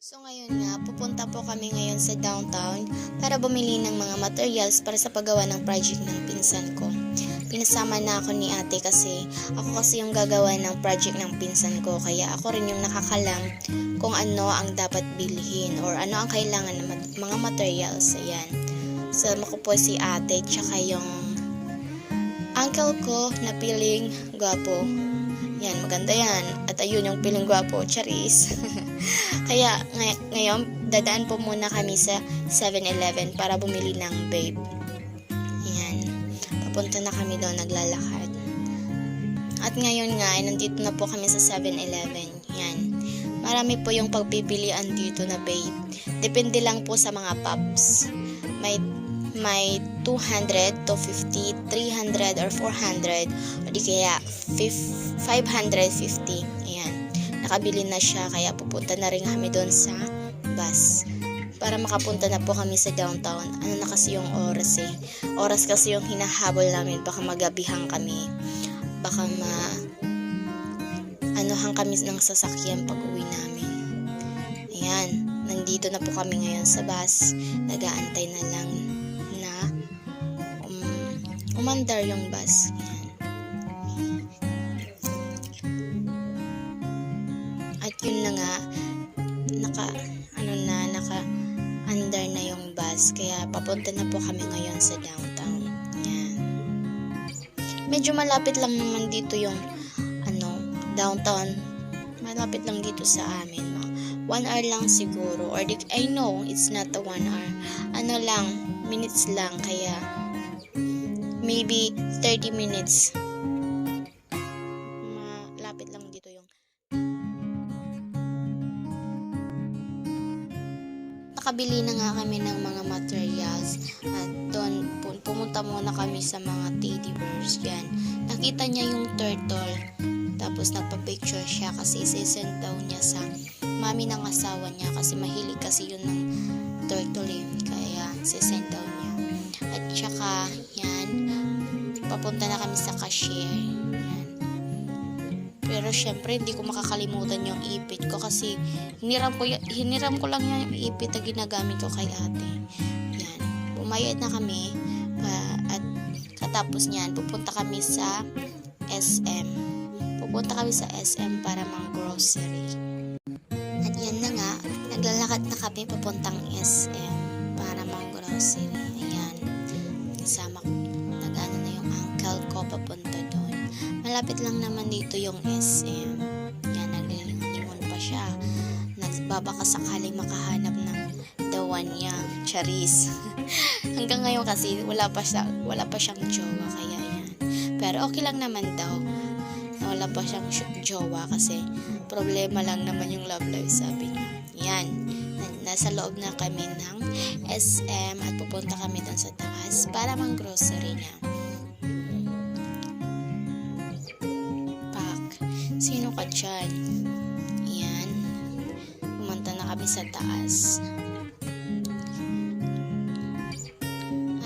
So ngayon nga, pupunta po kami ngayon sa downtown para bumili ng mga materials para sa paggawa ng project ng pinsan ko. Pinasama na ako ni ate kasi ako kasi yung gagawa ng project ng pinsan ko, kaya ako rin yung nakakalam kung ano ang dapat bilhin or ano ang kailangan ng mga materials. Ayan. Sama ko po si ate tsaka yung uncle ko na piling gwapo. Yan, maganda yan. At ayun yung piling gwapo, charis. Kaya ngayon, dadaan po muna kami sa 7-Eleven para bumili ng babe. Yan. Papunta na kami doon, naglalakad. At ngayon nga, nandito na po kami sa 7-Eleven. Yan. Marami po yung pagbibilian dito na babe. Depende lang po sa mga pups. May 200, 250, 300, or 400, o di kaya 550. Ayan. Nakabili na siya, kaya pupunta na rin kami doon sa bus. Para makapunta na po kami sa downtown. Ano na kasi yung oras eh. Oras kasi yung hinahabol namin. Baka magabihan kami. Baka anuhan kami ng sasakyan pag uwi namin. Ayan. Nandito na po kami ngayon sa bus. Nag-aantay na lang na umandar yung bus. Ayan. At yun na nga, naka-under na yung bus. Kaya papunta na po kami ngayon sa downtown. Ayan. Medyo malapit lang naman dito yung downtown. Malapit lang dito sa amin. 1 hour lang siguro. Or I know, it's not a 1 hour. Ano lang, minutes lang. Kaya, maybe 30 minutes. Malapit lang dito yung nakabili na nga kami ng mga materials at doon pumunta muna kami sa mga teddy bears. Yan. Nakita niya yung turtle, tapos nagpa-picture siya kasi isisend daw niya sa mami ng asawa niya kasi mahilig kasi yun ng turtle eh. Kaya sisend daw niya. At saka yan, papunta na kami sa cashier. Yan. Pero syempre hindi ko makakalimutan yung ipit ko kasi hiniram ko lang yung ipit na ginagamit ko kay ate. Yan. Bumayad na kami at katapos niyan pupunta kami sa SM. Pupunta kami sa SM para mang-grocery. At yan na nga, naglalakad na kami papuntang SM para mang-grocery. Ayan. Kasama ko, nag-ano na yung uncle ko papunta doon. Malapit lang naman dito yung SM. Yan, naglilingon pa siya. Nagbabaka sakaling makahanap ng the one niya, charis. Hanggang ngayon kasi wala pa siyang jowa, kaya yan. Pero okay lang naman daw. Wala pa siyang jowa kasi problema lang naman yung love life, sabi niya. Yan. Nasa loob na kami ng SM at pupunta kami doon sa taas para mang-grocery niya. Sino ka dyan? Ayan. Pumunta na kami sa taas.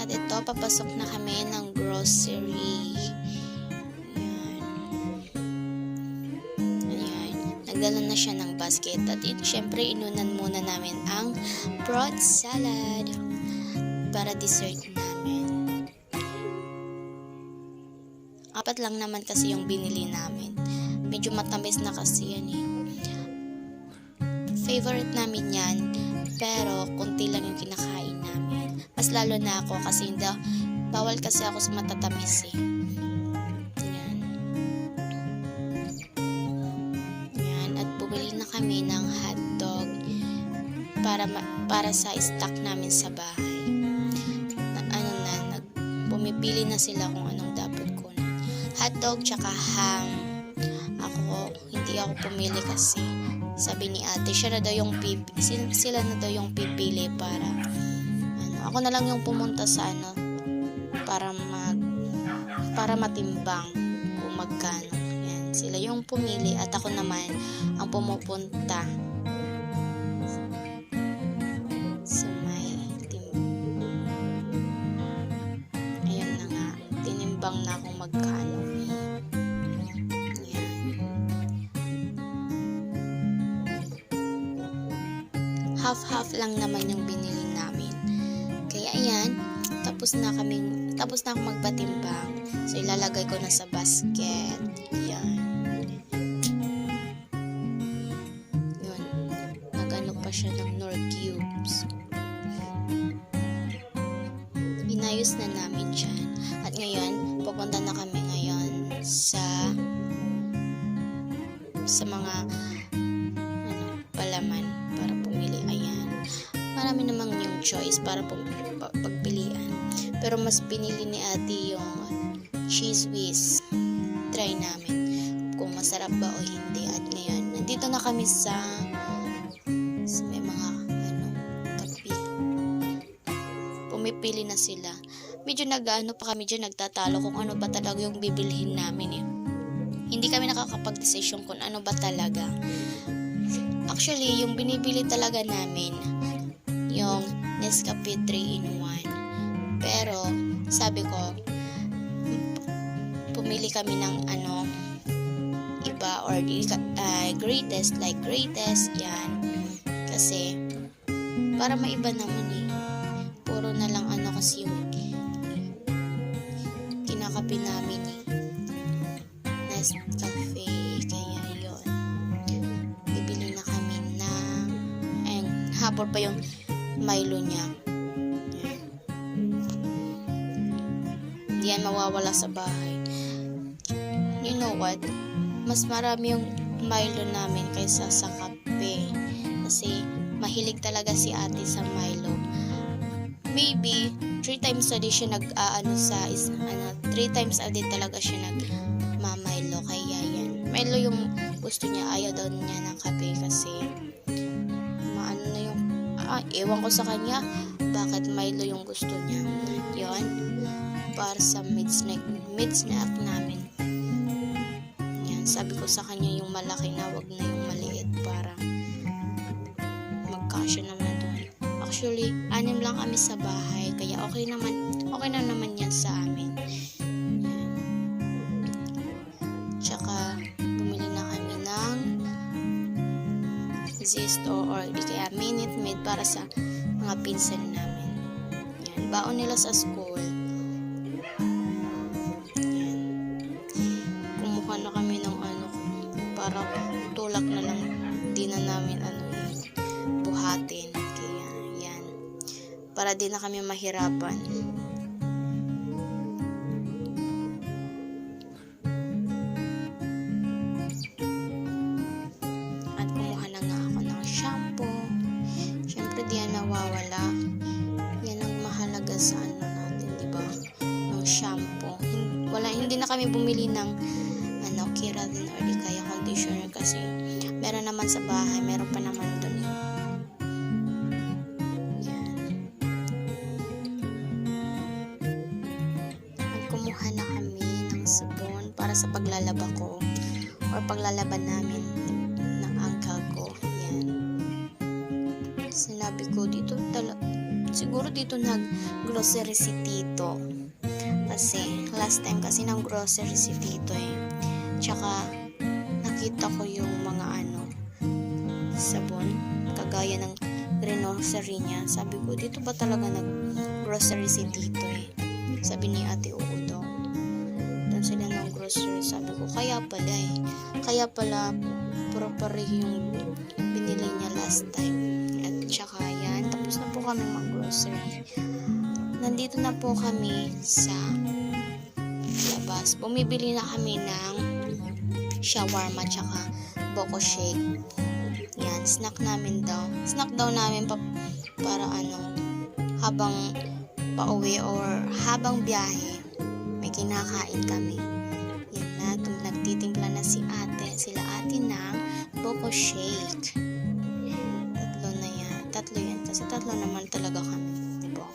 At ito, papasok na kami ng grocery. Ayan. Ayan. Nagdala na siya ng basket. At syempre, inunan muna namin ang fruit salad para dessert namin. 4 lang naman kasi yung binili namin. Medyo matamis na kasi yan eh. Favorite namin yan, pero konti lang yung kinakain namin. Mas lalo na ako kasi bawal kasi ako sa matatamis eh. Yan. Yan. At bumili na kami ng hotdog para sa stock namin sa bahay. Pumipili na sila kung anong dapat ko na. Hotdog tsaka ham. Hindi ako pumili kasi sabi ni ate, sila na daw yung pipili para ako na lang yung pumunta sa para matimbang kung magkano. Yan, sila yung pumili at ako naman ang pumupunta sa may ayun na nga, tinimbang na kung magkano. half-half lang naman yung binili namin. Kaya ayan, tapos na ako magpatimbang. So ilalagay ko na sa basket. Yan. Yun. Nagano pa siya ng Knorr cubes. Inayos na namin siya. At ngayon, pupunta na kami ngayon sa mga palaman para pumili. Ayan. Marami namang yung choice para pagpilian. Pero mas pinili ni ate yung cheese whiz. Try namin kung masarap ba o hindi. At ngayon, nandito na kami sa may mga kape. Pumipili na sila. Medyo pa kami dyan, nagtatalo kung ano ba talaga yung bibilhin namin eh. Hindi kami nakakapag-desisyon kung ano ba talaga. Actually, yung binibili talaga namin, yung Nescafe 3-in-1. Pero, sabi ko, pumili kami ng iba or greatest, yan. Kasi, para maiba naman eh. Puro na lang kasi yung kinakape namin eh. Nescafe, kaya yun. Bibili na kami ng hapon pa yung Milo niya. Hindi yan mawawala sa bahay. You know what? Mas marami yung Milo namin kaysa sa kape. Kasi mahilig talaga si ate sa Milo. Maybe 3 times a day siya 3 times a day talaga siya nagmamilo. Kaya yan. Milo yung gusto niya. Ayaw daw niya ng kape kasi ewan ko sa kanya bakit Milo yung gusto niya. Yon, para sa mid snack namin. Yan, sabi ko sa kanya yung malaki na, wag na yung maliit para magkasya naman doon. Actually, 6 lang kami sa bahay, kaya okay na naman yan sa amin. Yan. Tsaka bumili na kami ng Zesto or di kaya Minute Maid para sa mga pinsan namin. Yan, baon nila sa school. Yan. Kumuha na kami ng para tulak na lang, di na namin buhatin. Kaya yan, para di na kami mahirapan. Nawawala. Yan ang mahalaga sa natin, di ba? Ng shampoo. Hindi na kami bumili ng Keratin or di kaya conditioner kasi meron naman sa bahay, meron pa naman doon. Yan. At kumuha na kami ng sabon para sa paglalaba ko or paglalaban namin ng uncle ko. Sinabi ko dito siguro dito nag-grocery si Tito. Kasi last time kasi nang grocery si Tito eh. Tsaka nakita ko yung mga sabon kagaya ng grocery niya. Sabi ko dito ba talaga nag-grocery si Tito eh. Sabi ni ate oo daw. Doon sila ng grocery. Sabi ko kaya pala proper yung binili niya last time. Tsaka yan, tapos na po kami mag-grocery. Nandito na po kami sa labas. Bumibili na kami ng shawarma tsaka boko shake. Yan, snack daw namin para habang pauwi or habang biyahe, may kinakain kami. Yan na, nagtitimpla na sila ate ng boko shake. Tatlo yan. Kasi tatlo naman talaga kami. Diba?